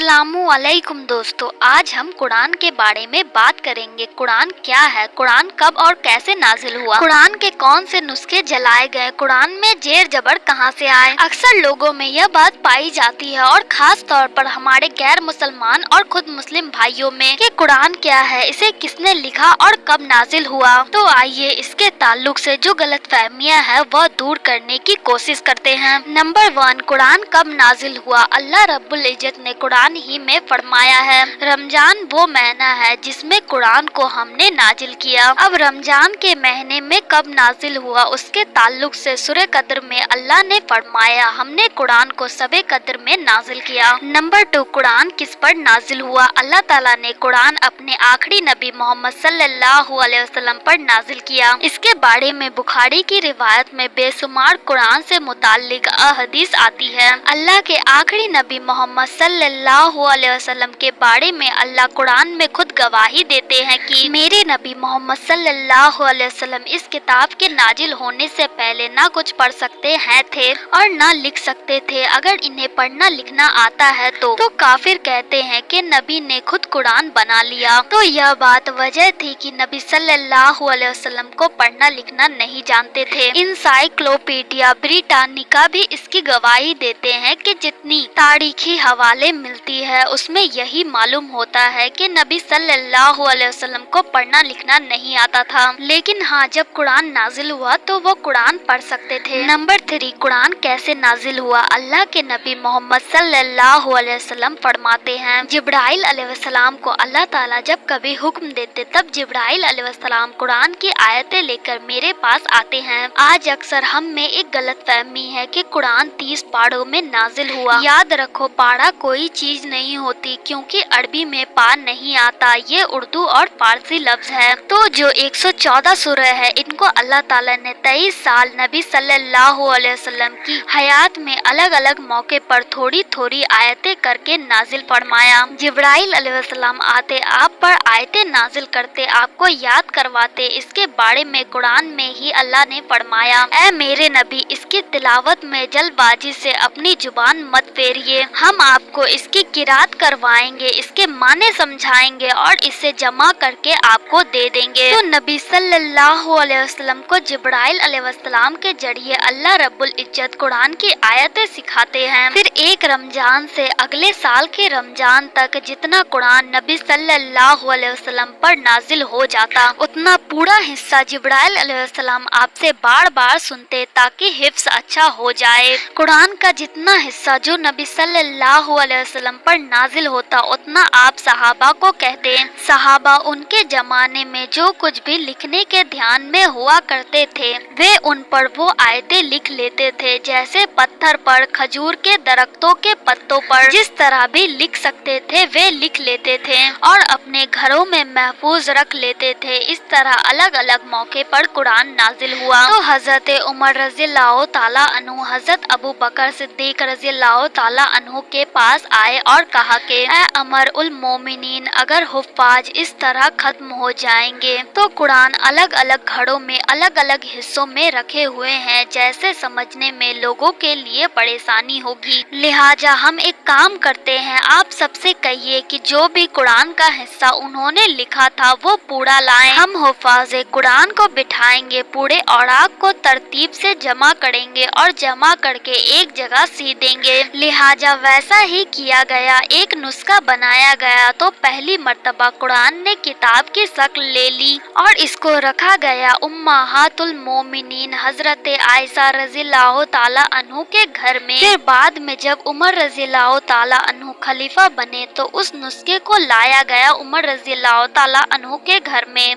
अस्सलामुअलैकुम दोस्तों, आज हम कुरान के बारे में बात करेंगे। कुरान क्या है, कुरान कब और कैसे नाजिल हुआ, कुरान के कौन से नुस्खे जलाए गए, कुरान में जेर जबर कहाँ से आए। अक्सर लोगों में यह बात पाई जाती है और खास तौर पर हमारे गैर मुसलमान और खुद मुस्लिम भाइयों में कि कुरान क्या है, इसे किसने लिखा और कब नाजिल हुआ। तो आइए इसके ताल्लुक से जो गलतफहमियां है वह दूर करने की कोशिश करते हैं। नंबर 1, कुरान कब नाजिल हुआ। अल्लाह रब्बुल इज्जत ने कुरान ही में फरमाया है, रमजान वो महीना है जिसमें कुरान को हमने नाजिल किया। अब रमजान के महीने में कब नाजिल हुआ उसके ताल्लुक से सूरह कद्र में अल्लाह ने फरमाया, हमने कुरान को सबे कद्र में नाजिल किया। नंबर 2, कुरान किस पर नाजिल हुआ। अल्लाह ताला ने कुरान अपने आखिरी नबी मोहम्मद सल्लल्लाहु अलैहि वसल्लम पर नाजिल किया। इसके बारे में बुखारी की रिवायत में बेशुमार कुरान से मुताल्लिक अहदीस आती है। अल्लाह के आखिरी नबी मोहम्मद सल्लल्लाहु अलैहि वसल्लम के बारे में अल्लाह कुरान में खुद गवाही देते हैं कि मेरे नबी मोहम्मद सल्लल्लाहु अलैहि वसल्लम इस किताब के नाजिल होने से पहले ना कुछ पढ़ सकते हैं थे और ना लिख सकते थे। अगर इन्हें पढ़ना लिखना आता है तो काफिर कहते हैं कि नबी ने खुद कुरान बना लिया। तो यह बात वजह थी कि नबी सल्लल्लाहु अलैहि वसल्लम को पढ़ना लिखना नहीं जानते थे। इंसाइक्लोपीडिया ब्रिटानिका भी इसकी गवाही देते हैं कि जितनी तारीखी हवाले मिलती है उसमें यही मालूम होता है कि नबी सल्लल्लाहु अलैहि वसल्लम को पढ़ना लिखना नहीं आता था, लेकिन हाँ जब कुरान नाजिल हुआ तो वो कुरान पढ़ सकते थे। नंबर 3, कुरान कैसे नाजिल हुआ। अल्लाह के नबी मोहम्मद सल्लल्लाहु अलैहि वसल्लम फरमाते हैं, जिब्राइल अलैहिस्सलाम को अल्लाह ताला जब कभी हुक्म देते तब जिब्राइल अलैहिस्सलाम कुरान की आयतें लेकर मेरे पास आते हैं। आज अक्सर हम में एक गलतफहमी है कि कुरान 30 पाड़ों में नाजिल हुआ। याद रखो, पाड़ा कोई चीज नहीं होती क्योंकि अरबी में पा नहीं आता, ये उर्दू और फारसी लफ्ज है। तो जो 114 सूरह है इनको अल्लाह ताला ने 23 साल नबी सल्लल्लाहु अलैहि वसल्लम की हयात में अलग अलग मौके पर थोड़ी थोड़ी आयतें करके नाजिल फरमाया। जिब्राइल अलैहिस्सलाम आते आप पर आयतें नाजिल करते, आपको याद करवाते। इसके बारे में कुरान में ही अल्लाह ने फरमाया, ऐ मेरे नबी इसकी तिलावत में जल्दबाजी से अपनी जुबान मत फेरिए, हम आपको इसकी किरात करवाएंगे, इसके माने समझाएंगे और इसे जमा करके आपको दे देंगे। तो नबी सल्लल्लाहु अलैहि वसल्लम को जिब्राइल अलैहिस्सलाम के जरिए अल्लाह रब्बुल इज्जत कुरान की आयतें सिखाते हैं। फिर एक रमजान से अगले साल के रमजान तक जितना कुरान नबी सल्लल्लाहु अलैहि वसल्लम पर नाजिल हो जाता उतना पूरा हिस्सा जिब्राइल अलैहिस्सलाम आपसे बार बार सुनते ताकि हिफ्स अच्छा हो जाए। कुरान का जितना हिस्सा जो नबी सल्लल्लाहु अलैहि वसल्लम पर नाजिल होता उतना आप सहाबा को कहते। सहाबा उनके जमाने में जो कुछ भी लिखने के ध्यान में हुआ करते थे वे उन पर वो आयतें लिख लेते थे, जैसे पत्थर पर, खजूर के दरख्तों के पत्तों पर, जिस तरह भी लिख सकते थे वे लिख लेते थे और अपने घरों में महफूज रख लेते थे। इस तरह अलग अलग मौके पर कुरान नाजिल हुआ। तो हजरत उमर रज़ियल्लाहु ताला अन्हु हजरत अबू बकर सिद्दीक रज़ियल्लाहु ताला अन्हु के पास आए और कहा कि ऐ अमर उल मोमिनीन, अगर हुफ्फाज इस तरह खत्म हो जाएंगे तो कुरान अलग अलग घड़ों में अलग अलग हिस्सों में रखे हुए हैं, जैसे समझने में लोगों के लिए परेशानी होगी। लिहाजा हम एक काम करते हैं, आप सबसे कहिए कि जो भी कुरान का हिस्सा उन्होंने लिखा था वो पूरा लाएं। हम हुफ्फाज़े कुरान को बिठाएंगे, पूरे औराक को तरतीब से जमा करेंगे और जमा करके एक जगह सी देंगे। लिहाजा वैसा ही किया गया, एक नुस्खा बनाया गया। तो पहली मर्तबा कुरान ने किताब की शक्ल ले ली और इसको रखा गया उम्महातुल मोमिनीन हजरत आयशा रज़ियल्लाहु ताला अन्हु के घर में। फिर बाद में जब उमर रज़ियल्लाहु ताला अन्हु खलीफा बने तो उस नुस्खे को लाया गया उमर रज़ियल्लाहु ताला अन्हु के घर में।